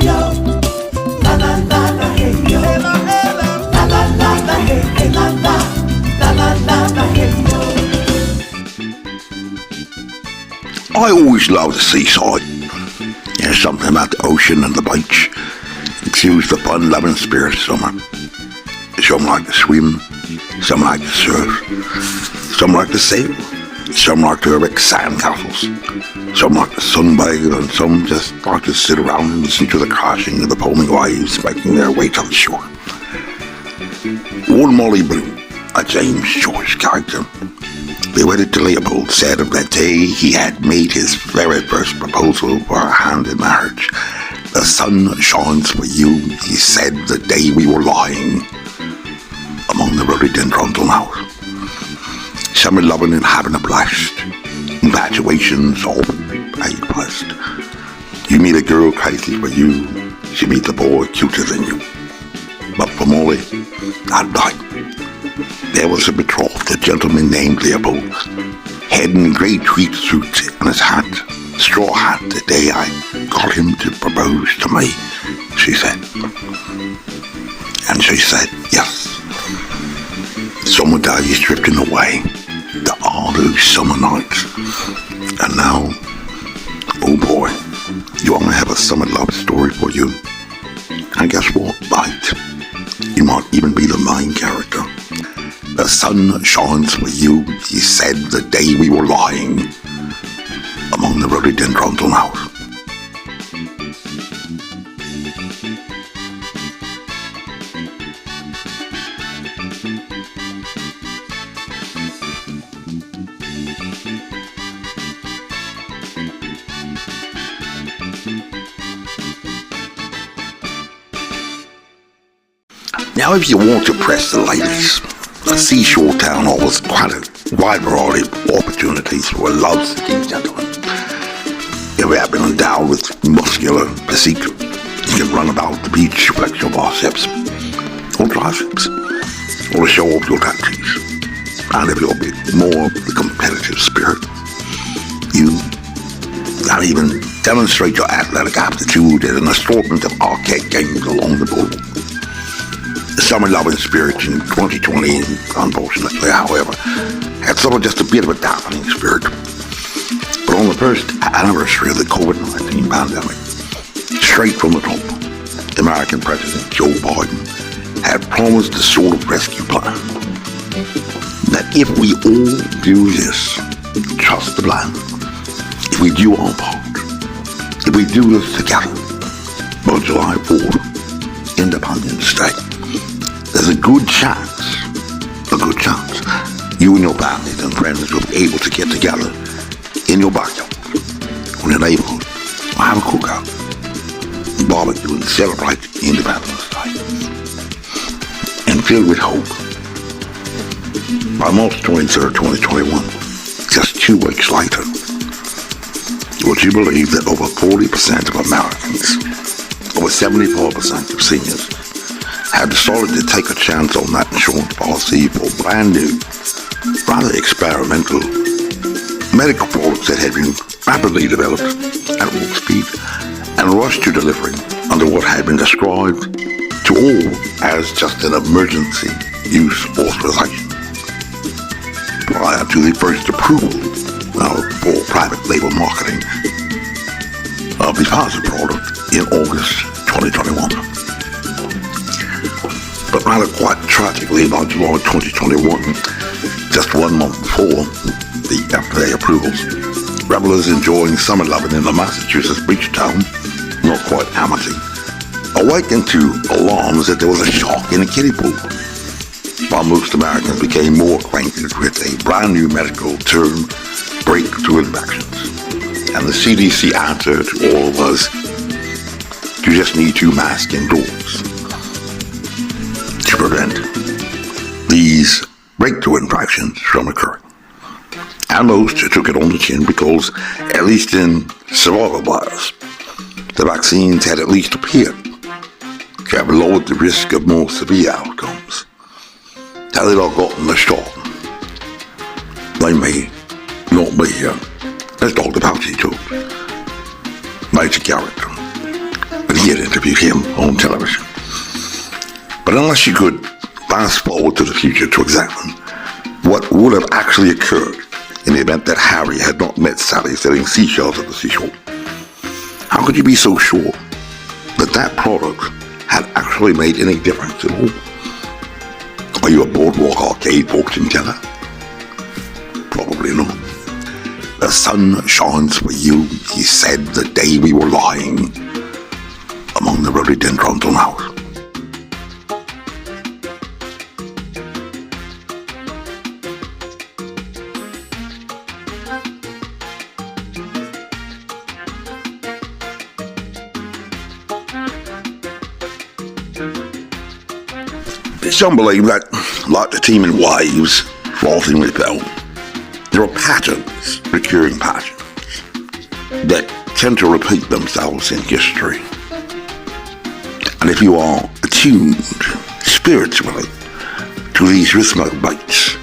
yo. La la la la hey yo. La la la la hey hey la la. La la la la hey yo. I always love the seaside. There's something about the ocean and the beach. It soothes the fun-loving spirit of summer. Some like to swim, some like to surf, some like to sail, some like to erect sandcastles, some like to sunbathe, and some just like to sit around and listen to the crashing of the foaming waves making their way to the shore. Old Molly Bloom, a James Joyce character, wedded to Leopold, said of that day he had made his very first proposal for her hand in marriage. The sun shines for you, he said, the day we were lying among the rhododendron now. Summer loving and having a blast. Infatuations all paid blessed. You meet a girl crazy for you, she meets a boy cuter than you. But for Molly, that night, there was a betrothed, a gentleman named Leopold, head in grey tweed suit and his hat, straw hat, the day I got him to propose to me, she said. And she said, yes. Summer days drifting away, the those summer nights. And now, oh boy, you want to have a summer love story for you. And guess what, mate? You might even be the main character. The sun shines for you, he said, the day we were lying among the rhododendron house. Now, if you want to press the ladies, the seashore town offers quite a wide variety of opportunities for a love-seeking gentleman. If you have been endowed with muscular physique, you can run about the beach, flex your biceps, or triceps, or show off your tattoos. And if you're a bit more of the competitive spirit, you can even demonstrate your athletic aptitude at an assortment of arcade games along the boardwalk. The summer loving spirit in 2020, unfortunately, however, had sort of just a bit of a dampening spirit. But on the first anniversary of the COVID-19 pandemic, straight from the top, American President Joe Biden had promised a sort of rescue plan. That if we all do this, trust the plan, if we do our part, if we do this together, by July 4th, Independence Day, there's a good chance, you and your families and friends will be able to get together in your backyard, or in your neighborhood, or have a cookout, barbecue and celebrate Independence Day. And filled with hope, by March 23rd, 2021, just 2 weeks later, would you believe that over 40% of Americans, over 74% of seniors, have decided to take a chance on that insurance policy for brand new, rather experimental medical products that had been rapidly developed at warp speed and rushed to delivery under what had been described to all as just an emergency use authorization. Prior to the first approval for private label marketing of the Pfizer product in August 2021. But rather quite tragically, by July 2021, just 1 month before the FDA approvals, revelers enjoying summer loving in the Massachusetts beach town, not quite Amity, awakened to alarms that there was a shark in a kiddie pool, while most Americans became more acquainted with a brand new medical term, breakthrough infections. And the CDC answer to all was, you just need to mask indoors to prevent these breakthrough infections from occurring. And most took it on the chin because, at least in survival bias, the vaccines had at least appeared to have lowered the risk of more severe outcomes. Had they not gotten the shot, they may not be here, as Dr. Fauci told, major character, he had interviewed him on television. But unless you could fast forward to the future to examine what would have actually occurred in the event that Harry had not met Sally selling seashells at the seashore, how could you be so sure that that product had actually made any difference at all? Are you a boardwalk arcade fortune teller? Probably not. The sun shines for you, he said the day we were lying among the rhododendrons on house. Some believe that, like the team in Waves, floatingly felt, there are patterns, recurring patterns, that tend to repeat themselves in history. And if you are attuned spiritually to these rhythmic beats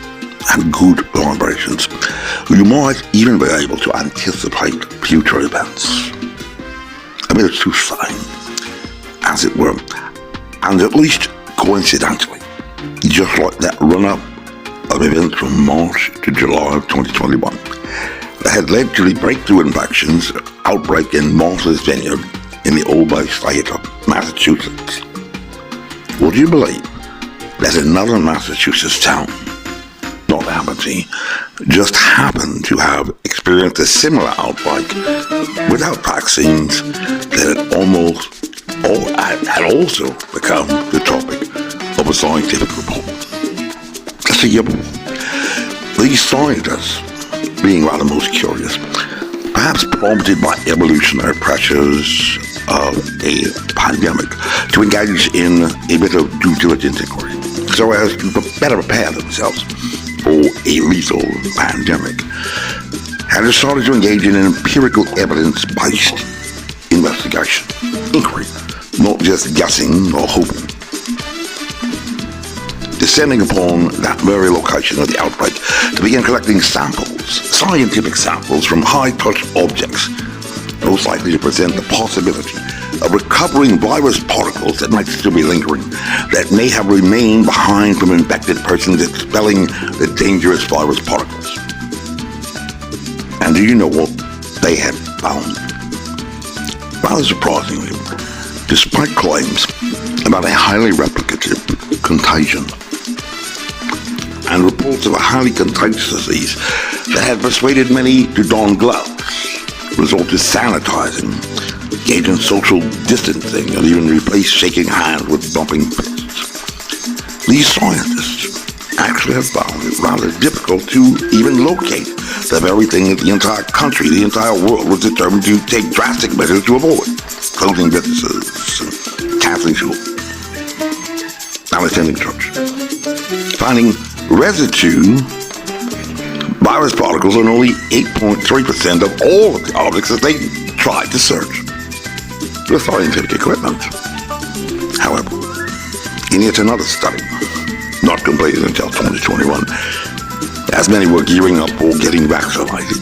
and good vibrations, you might even be able to anticipate future events. A bit of soothsaying, as it were, and at least coincidentally, just like that run-up of events from March to July of 2021 that had led to the breakthrough infections outbreak in Martha's Vineyard in the Old Bay state of Massachusetts. Would you believe that another Massachusetts town, not Aberdeen, just happened to have experienced a similar outbreak without vaccines that had also become the topic of a scientific report? These scientists, being rather most curious, perhaps prompted by evolutionary pressures of a pandemic, to engage in a bit of due diligence inquiry, so as to better prepare themselves for a lethal pandemic, had decided to engage in an empirical evidence-based investigation, inquiry, not just guessing or hoping. Descending upon that very location of the outbreak to begin collecting samples, scientific samples from high-touch objects, most likely to present the possibility of recovering virus particles that might still be lingering, that may have remained behind from infected persons, expelling the dangerous virus particles. And do you know what they had found? Rather surprisingly, despite claims about a highly replicative contagion and reports of a highly contagious disease that had persuaded many to don gloves, resort to sanitizing, engage in social distancing, and even replace shaking hands with bumping fists. These scientists actually have found it rather difficult to even locate the very thing that the entire country, the entire world was determined to take drastic measures to avoid: closing businesses, canceling school, not attending church. Finding residue virus particles in only 8.3% of all of the objects that they tried to search with scientific equipment. However, in yet another study, not completed until 2021, as many were gearing up for getting vaccinated,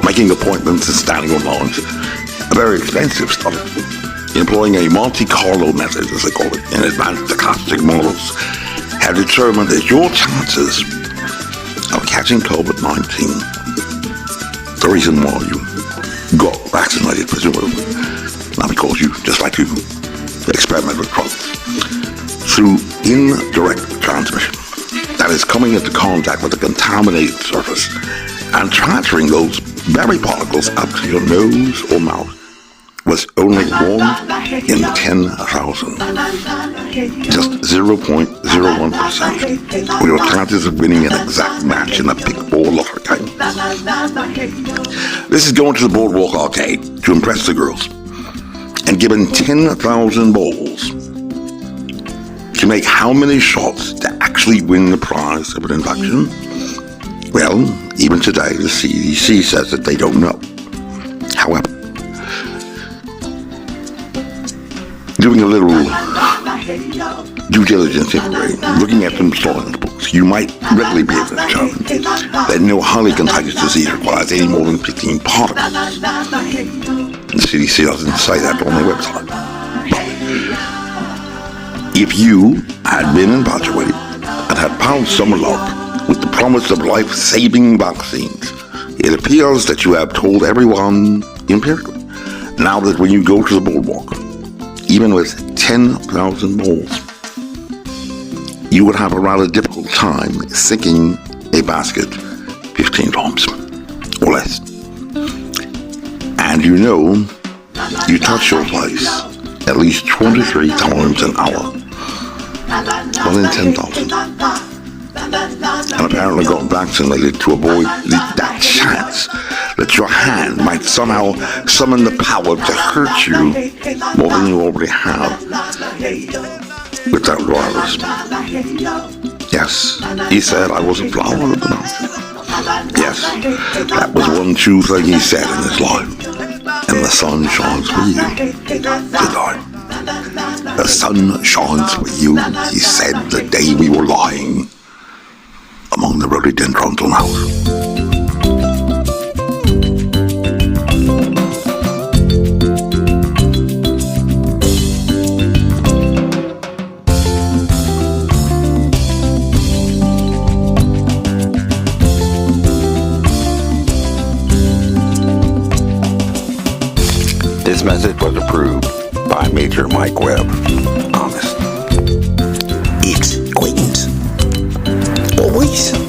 making appointments and standing on lines, a very expensive study, employing a Monte Carlo method, as they call it, in advanced stochastic models, have determined that your chances of catching COVID-19, the reason why you got vaccinated, presumably, not because you just like to experiment with drugs, through indirect transmission, that is coming into contact with a contaminated surface and transferring those very particles up to your nose or mouth, was only 1 in 10,000. Just 0.01% of your chances of winning an exact match in the Pick 4 lottery game. This is going to the Boardwalk Arcade to impress the girls and given 10,000 balls to make how many shots to actually win the prize of an infection? Well, even today the CDC says that they don't know. However, doing a little due diligence inquiry, looking at some science books, you might readily be able to determine that no highly contagious disease requires any more than 15 particles. The CDC doesn't say that on their website. If you had been infatuated and had found some love with the promise of life-saving vaccines, it appears that you have told everyone empirically now that when you go to the boardwalk, even with 10,000 moles, you would have a rather difficult time sinking a basket 15 times or less. And you know, you touch your place at least 23 times an hour. One in 10,000. And apparently got vaccinated to avoid that chance that your hand might somehow summon the power to hurt you more than you already have with that virus. Yes, he said I was a flower of the mountain. Yes, that was one true thing he said in his life. And the sun shines for you, tonight. The sun shines for you, he said the day we were lying among the rhododendrons on house. This message was approved by Major Mike Webb. Honest. It's Quentin's. Always.